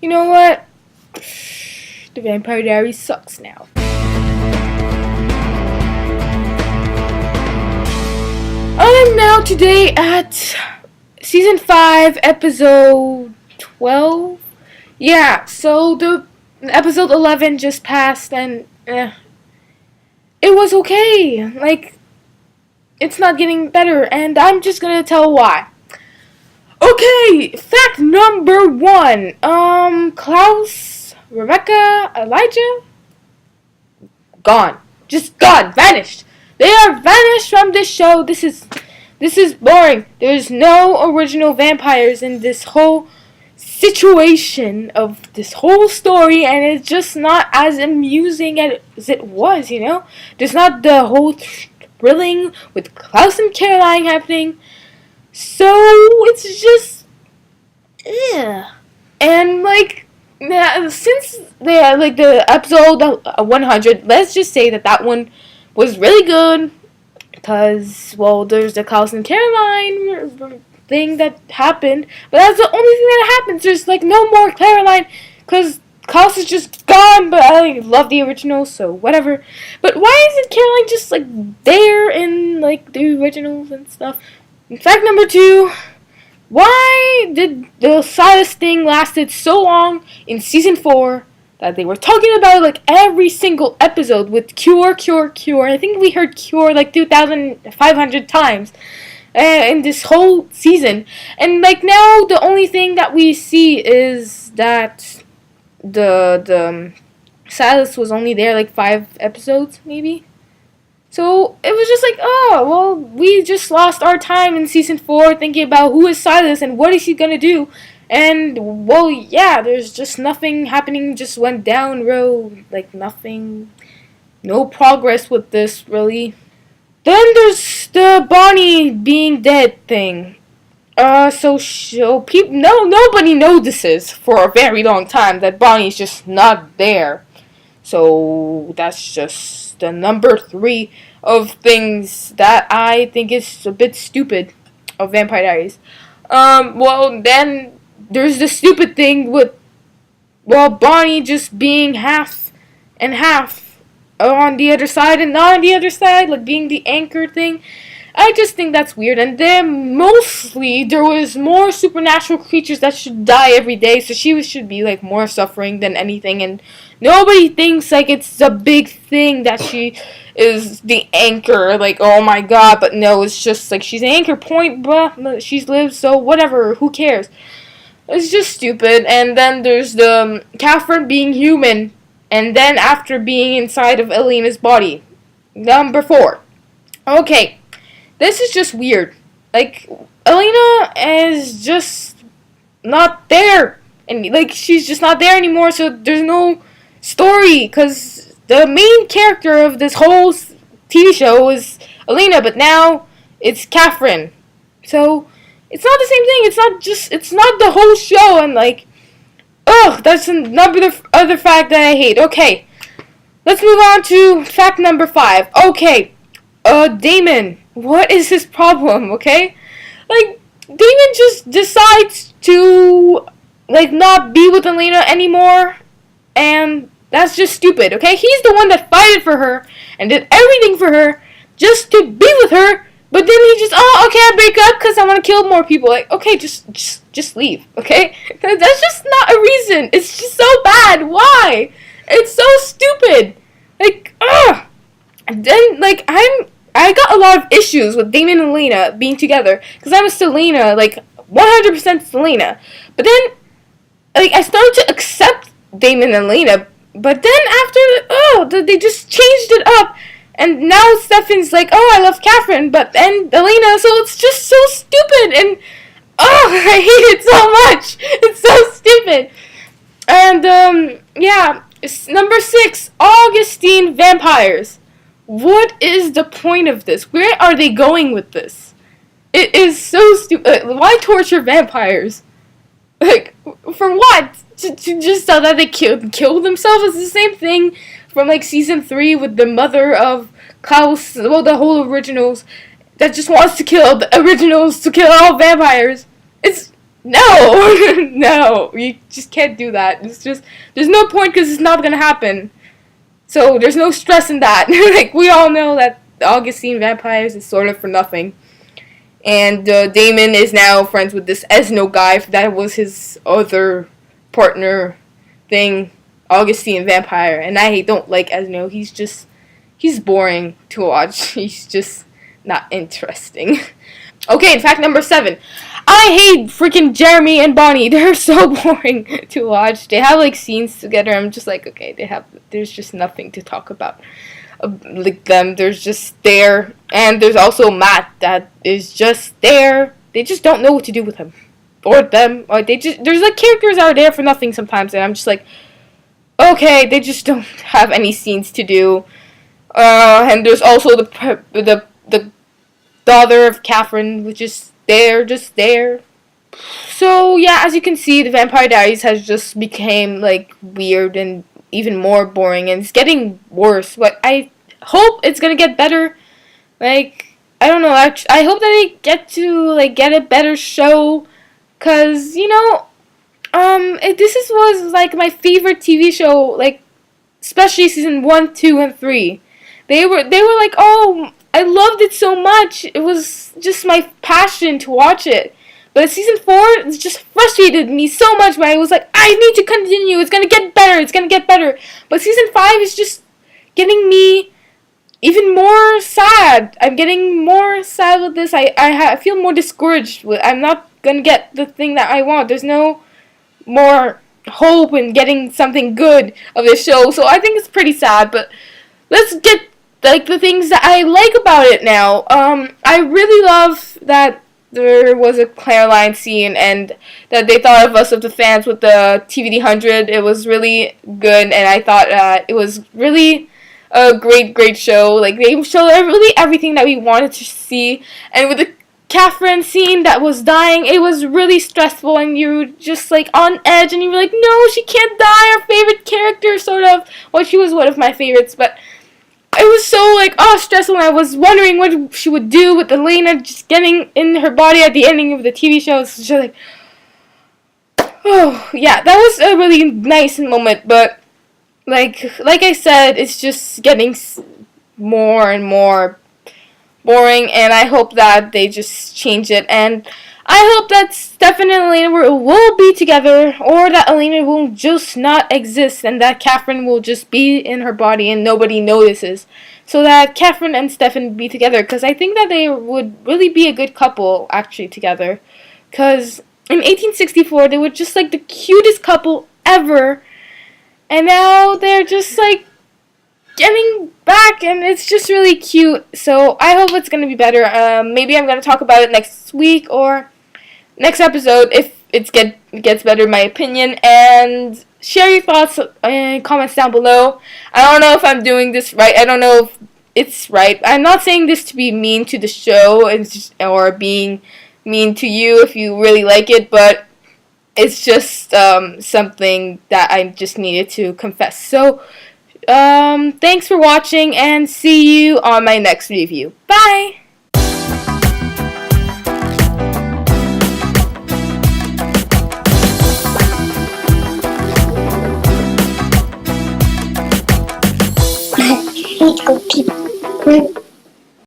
You know what? The Vampire Diaries sucks now. I'm now today at Season 5, Episode 12. Yeah, so the Episode 11 just passed and it was okay. Like, it's not getting better and I'm just gonna tell why. Okay, fact number 1. Klaus, Rebecca, Elijah, gone. Just gone. Vanished. They are vanished from this show. This is boring. There's no original vampires in this whole situation of this whole story, and it's just not as amusing as it was, you know? There's not the whole thrilling with Klaus and Caroline happening. So it's just, and like, since they are like the episode 100, let's just say that one was really good because, well, there's the Klaus and Caroline thing that happened, but that's the only thing that happens. There's like no more Caroline because Klaus is just gone, but I love the original, so whatever. But why isn't Caroline just like there in like the originals and stuff? Fact number 2, why did the Silas thing lasted so long in Season 4 that they were talking about it like every single episode with cure. I think we heard cure like 2,500 times in this whole season. And like now the only thing that we see is that the Silas was only there like 5 episodes maybe. So it was just like, oh, well, we just lost our time in Season 4 thinking about who is Silas and what is he going to do. And, well, yeah, there's just nothing happening, just went down road, like nothing, no progress with this, really. Then there's the Bonnie being dead thing. Nobody notices for a very long time that Bonnie's just not there. So that's just the number 3 of things that I think is a bit stupid of Vampire Diaries. Well, then there's the stupid thing with, well, Bonnie just being half and half on the other side and not on the other side, like being the anchor thing. I just think that's weird. And then mostly there was more supernatural creatures that should die every day, so she should be like more suffering than anything. And nobody thinks like it's a big thing that she is the anchor. Like, oh my god, but no, it's just like she's an anchor point, but she's lived, so whatever. Who cares? It's just stupid. And then there's the Catherine being human, and then after being inside of Elena's body. Number 4. Okay. This is just weird. Like, Elena is just not there. And, like, she's just not there anymore, so there's no story. Because the main character of this whole TV show is Elena, but now it's Catherine. So, it's not the same thing. It's not the whole show. And, like, that's another other fact that I hate. Okay, let's move on to fact number 5. Okay, Damon. What is his problem, okay? Like, Damon just decides to, like, not be with Elena anymore, and that's just stupid, okay? He's the one that fought for her and did everything for her just to be with her, but then he just, okay, I break up because I want to kill more people. Like, okay, just leave, okay? That's just not a reason. It's just so bad. Why? It's so stupid. Like, And then, like, I got a lot of issues with Damon and Elena being together because I'm a Selena, like 100% Selena. But then, like, I started to accept Damon and Elena, but then after, they just changed it up, and now Stefan's like, I love Catherine, but then Elena, so it's just so stupid, and I hate it so much. It's so stupid. And yeah, number 6, Augustine vampires. What is the point of this? Where are they going with this? It is so stupid. Why torture vampires? Like, for what? To just so that they kill themselves? It's the same thing from like season 3 with the mother of Klaus, well, the whole originals, that just wants to kill the originals to kill all vampires. It's No, no, you just can't do that. It's just there's no point because it's not gonna happen. So there's no stress in that. Like we all know that the Augustine vampires is sort of for nothing. And Damon is now friends with this Esno guy. That was his other partner thing, Augustine vampire. And I don't like Esno. He's boring to watch. He's just not interesting. Okay, fact number 7. I hate freaking Jeremy and Bonnie. They're so boring to watch. They have like scenes together. I'm just like, okay, there's just nothing to talk about. Like them, there's just there. And there's also Matt that is just there. They just don't know what to do with him. Or them. Or there's like characters that are there for nothing sometimes. And I'm just like, okay, they just don't have any scenes to do. And there's also the daughter of Catherine, which is there, just there. So yeah, as you can see, the Vampire Diaries has just became like weird and even more boring, and it's getting worse. But I hope it's gonna get better. Like I don't know. I hope that they get to like get a better show, cause was like my favorite TV show, like especially season 1, 2, and 3. They were like, oh, I loved it so much. It was just my passion to watch it. But season 4, it just frustrated me so much. But I was like, I need to continue. It's gonna get better. It's gonna get better. But season 5 is just getting me even more sad. I'm getting more sad with this. I feel more discouraged. I'm not gonna get the thing that I want. There's no more hope in getting something good of this show. So I think it's pretty sad. But let's get like the things that I like about it now. I really love that there was a Caroline scene and that they thought of us, of the fans, with the TVD 100. It was really good, and I thought it was really a great show. Like they showed really everything that we wanted to see, and with the Catherine scene that was dying, it was really stressful, and you were just like on edge, and you were like, no, she can't die, our favorite character, sort of. Well, she was one of my favorites, but it was so like stressful, and I was wondering what she would do with Elena just getting in her body at the ending of the TV show. It's just like, oh yeah, that was a really nice moment, but like I said, it's just getting more and more boring, and I hope that they just change it, and I hope that Stefan and Elena will be together, or that Elena will just not exist, and that Catherine will just be in her body and nobody notices, so that Catherine and Stefan be together, because I think that they would really be a good couple, actually, together, because in 1864, they were just like the cutest couple ever, and now they're just like getting back, and it's just really cute. So I hope it's going to be better. Maybe I'm going to talk about it next week or next episode if it gets better, in my opinion. And share your thoughts and comments down below. I don't know if I'm doing this right. I don't know if it's right. I'm not saying this to be mean to the show or being mean to you if you really like it, but it's just something that I just needed to confess. So thanks for watching, and see you on my next review. Bye! Let's go keep